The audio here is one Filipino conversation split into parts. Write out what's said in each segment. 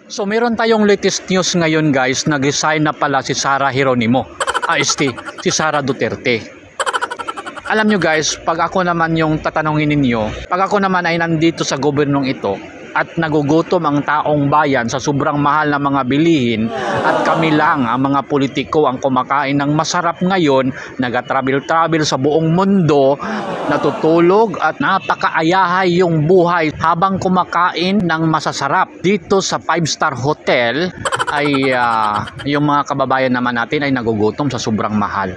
So meron tayong latest news ngayon guys, nag-resign na pala si Sara Geronimo. Si Sara Duterte. Alam nyo guys, pag ako naman yung tatanungin ninyo, pag ako naman ay nandito sa gobernong ito at nagugutom ang taong bayan sa sobrang mahal na mga bilihin at kami lang ang mga politiko ang kumakain ng masarap ngayon, nag-travel sa buong mundo, natutulog at napakaayahay yung buhay habang kumakain ng masasarap dito sa 5-star hotel, ay yung mga kababayan naman natin ay nagugutom sa sobrang mahal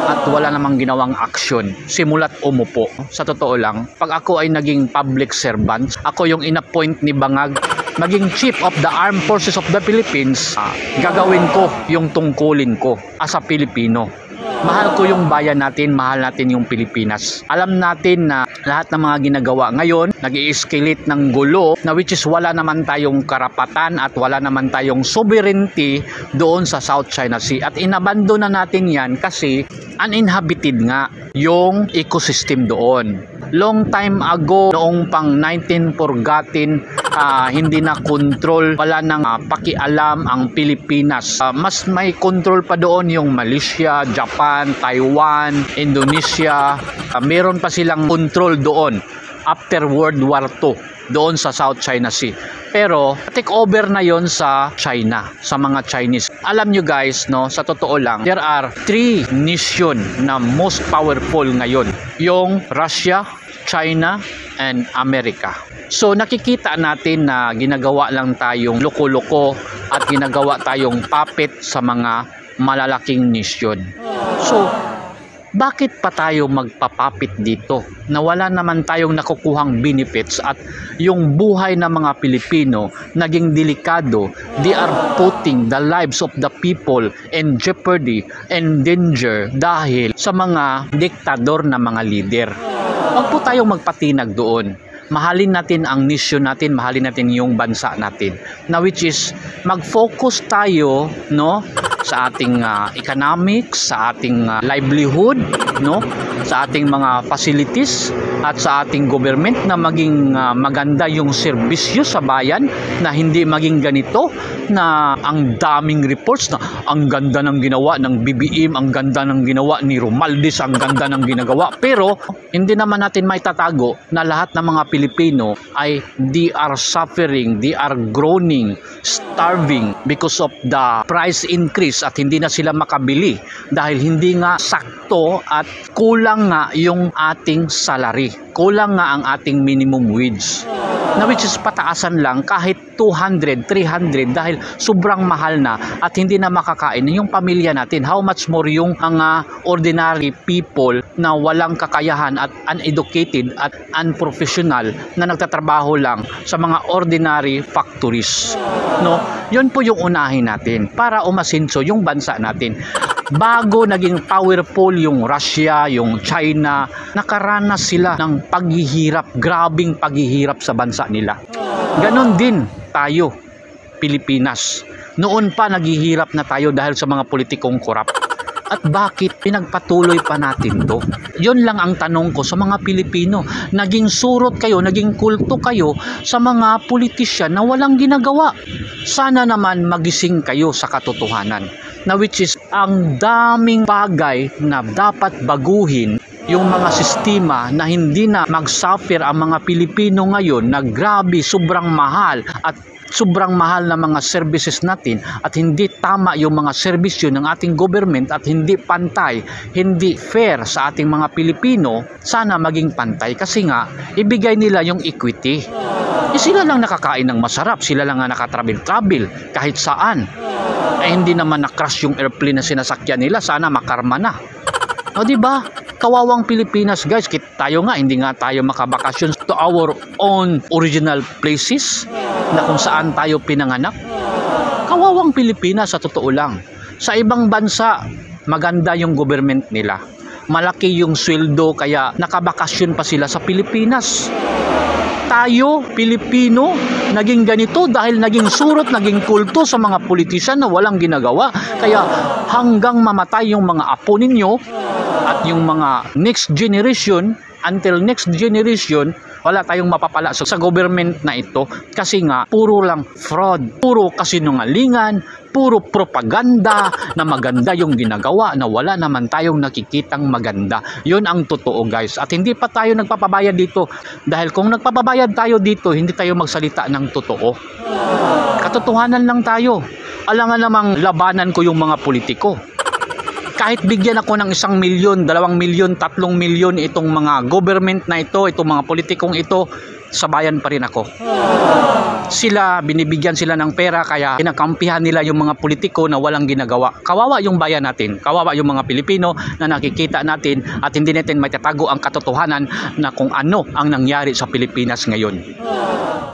at wala namang ginawang aksyon simula't umupo. Sa totoo lang, pag ako ay naging public servant, ako yung inappoint ni Bangag maging Chief of the Armed Forces of the Philippines, gagawin ko yung tungkulin ko as a Pilipino. Mahal ko yung bayan natin, mahal natin yung Pilipinas. Alam natin na lahat ng mga ginagawa ngayon, nag-i-escalate ng gulo, na which is wala naman tayong karapatan at wala naman tayong sovereignty doon sa South China Sea. At inabando na natin yan kasi uninhabited nga yung ecosystem doon. Long time ago, noong pang 1940, hindi na control, wala nang pakialam ang Pilipinas. Mas may control pa doon yung Malaysia, Japan, Taiwan, Indonesia. Meron pa silang control doon after World War II doon sa South China Sea. Pero take over na yon sa China, sa mga Chinese. Alam nyo guys, no, sa totoo lang, there are 3 nation na most powerful ngayon. Yung Russia, China, and America. So nakikita natin na ginagawa lang tayong loko-loko at ginagawa tayong puppet sa mga malalaking nation. So bakit pa tayo magpapapit dito na wala naman tayong nakukuhang benefits at yung buhay ng mga Pilipino naging delikado? They are putting the lives of the people in jeopardy and danger dahil sa mga diktador na mga leader. Huwag po tayong magpatinag doon. Mahalin natin ang nation natin, mahalin natin yung bansa natin. Na which is mag-focus tayo, no, sa ating economics, sa ating livelihood, no, sa ating mga facilities at sa ating government na maging maganda yung serbisyo sa bayan, na hindi maging ganito na ang daming reports na ang ganda ng ginawa ng BBM, ang ganda ng ginawa ni Romualdez, ang ganda ng ginagawa. Pero hindi naman natin may tatago na lahat ng mga Pilipino ay they are suffering, they are groaning, starving because of the price increase at hindi na sila makabili dahil hindi nga sakto at kulang nga yung ating salary. Kulang nga ang ating minimum wage. Na which is pataasan lang kahit 200, 300 dahil sobrang mahal na at hindi na makakain yung pamilya natin. How much more yung mga ordinary people na walang kakayahan at uneducated at unprofessional na nagtatrabaho lang sa mga ordinary factories. No? Yun po yung unahin natin para umasinso yung bansa natin. Bago naging powerful yung Russia, yung China, nakaranas sila ng paghihirap, grabing paghihirap sa bansa nila. Ganon din tayo, Pilipinas. Noon pa naghihirap na tayo dahil sa mga politikong korap. At bakit pinagpatuloy pa natin to? Yun lang ang tanong ko sa mga Pilipino. Naging surot kayo, naging kulto kayo sa mga politisyan na walang ginagawa. Sana naman magising kayo sa katotohanan. Na which is ang daming bagay na dapat baguhin yung mga sistema na hindi na mag-suffer ang mga Pilipino ngayon na grabe, sobrang mahal at sobrang mahal na mga services natin at hindi tama yung mga serbisyo ng ating government at hindi pantay, hindi fair sa ating mga Pilipino. Sana maging pantay kasi nga ibigay nila yung equity. Sila lang nakakain ng masarap, sila lang nga nakatravel kahit saan. Hindi naman na-crash yung airplane na sinasakyan nila, sana makarma na. O diba? Kawawang Pilipinas guys, tayo nga hindi nga tayo makabakasyon to our own original places na kung saan tayo pinanganak. Kawawang Pilipinas sa totoo lang. Sa ibang bansa, maganda yung government nila. Malaki yung sweldo kaya nakabakasyon pa sila sa Pilipinas. Tayo, Pilipino, naging ganito dahil naging surot, naging kulto sa mga politician na walang ginagawa. Kaya hanggang mamatay yung mga apo ninyo at yung mga next generation, until next generation, Wala tayong mapapala sa government na ito kasi nga puro lang fraud, puro kasinungalingan, puro propaganda na maganda yung ginagawa na wala naman tayong nakikitang maganda. Yun ang totoo guys. At hindi pa tayo nagpapabayad dito. Dahil kung nagpapabayad tayo dito, hindi tayo magsalita ng totoo. Katotohanan lang tayo. Alangan namang labanan ko yung mga politiko. Kahit bigyan ako ng 1 milyon, 2 milyon, 3 milyon itong mga government na ito, itong mga politikong ito, sa bayan pa rin ako. Sila, binibigyan sila ng pera kaya kinakampihan nila yung mga politiko na walang ginagawa. Kawawa yung bayan natin, kawawa yung mga Pilipino na nakikita natin at hindi natin matatago ang katotohanan na kung ano ang nangyari sa Pilipinas ngayon.